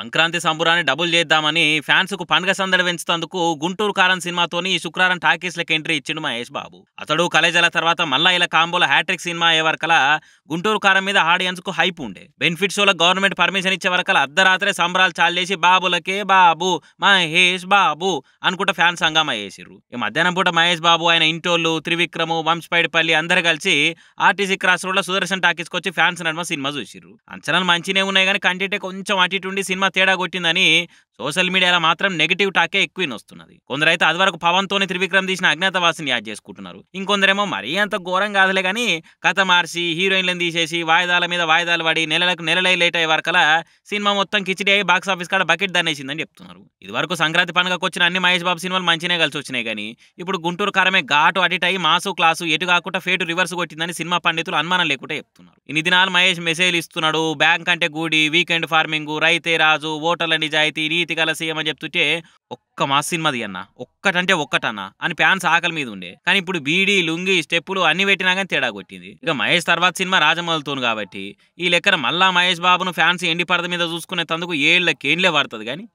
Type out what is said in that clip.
Sankranti సంబురాన్ని double చేద్దామని fans కు పండుగ సందడి పెంచుతందుకు గుంటూరు కారం సినిమాతోని శుక్రవారం టాకీస్లకు ఎంట్రీ ఇచ్చిండు మహేష్ బాబు. అతడు కలేజాల తర్వాత మళ్ళా ఇలా కాంబోల హ్యాట్రిక్ సినిమా అయ్యే వరకలా గుంటూరు కారం మీద ఆడియన్స్ కు హైప్ ఉండే. బెనిఫిట్ షోలకు గవర్నమెంట్ పర్మిషన్ ఇచ్చే వరకలా అర్ధరాత్రే సంబరాలు చాలు చేసి బాబులకే బాబు మహేష్ బాబు అనుకుంటా ఫ్యాన్స్ హంగామా చేసిర్రు. ఈ మధ్యాహ్నం పూట మహేష్ బాబు ఆయన ఇంటోళ్ళు త్రివిక్రము వంశపైడిపల్లి అందరు కలిసి ఆర్టీసీ క్రాస్ రోడ్ లో సుదర్శన్ టాకీస్కి వచ్చి ఫ్యాన్స్ నడుమ సినిమా చూసిర్రు. అంచనాలు మంచినే ఉన్నాయి కానీ కంటెంటే కొంచెం అటు ఇటు ఉండి సినిమా తేడా కొట్టిందని సోషల్ మీడియాలో మాత్రం నెగిటివ్ టాకే ఎక్కువ వస్తున్నది. కొందరైతే అది వరకు పవన్ తోని త్రివిక్రమ్ తీసిన అజ్ఞాతవాసిని యాడ్ చేసుకుంటున్నారు. ఇంకొందరేమో మరీ అంత ఘోరం కాదులే కానీ కథ మార్చి హీరోయిన్లను తీసేసి వాయిదాల మీద వాయిదాలు పడి నెలలకు నెలలై లేట్ అయ్యే వరకలా సినిమా మొత్తం కిచిడి అయ్యి బాక్స్ ఆఫీస్ కాడ బకెట్ దన్నేసిందని చెప్తున్నారు. ఇది వరకు సంక్రాంతి పండుగకు వచ్చిన అన్ని మహేష్ బాబు సినిమాలు మంచినే కలిసి వచ్చినాయి కానీ ఇప్పుడు గుంటూరు కారమే ఘాటు అటు అయ్యి మాసు క్లాసు ఎటు కాకుండా ఫేటు రివర్స్ కొట్టిందని సినిమా పండితులు అనుమానం లేకుండా చెప్తున్నారు. ఇన్ని దినాలు మహేష్ మెసేజ్ ఇస్తున్నాడు, బ్యాంక్ అంటే గూడి, వీకెండ్ ఫార్మింగ్, రైతే రాజు, ఓటర్ల నిజాయితీ, నీతి గల సీఎం అని చెప్తుంటే ఒక్క మాస్ సినిమాది అన్న ఒక్కటంటే ఒక్కటన్నా అని ఫ్యాన్స్ ఆకలి మీద ఉండే. కానీ ఇప్పుడు బీడీ లుంగి స్టెప్పులు అన్ని పెట్టినా కానీ తేడా కొట్టింది. ఇక మహేష్ తర్వాత సినిమా రాజమౌళితోను కాబట్టి ఈ లెక్కన మళ్ళా మహేష్ బాబును ఫ్యాన్స్ ఎండి పరద మీద చూసుకునే తందుకు ఏళ్ళకేండ్లే పడుతుంది కానీ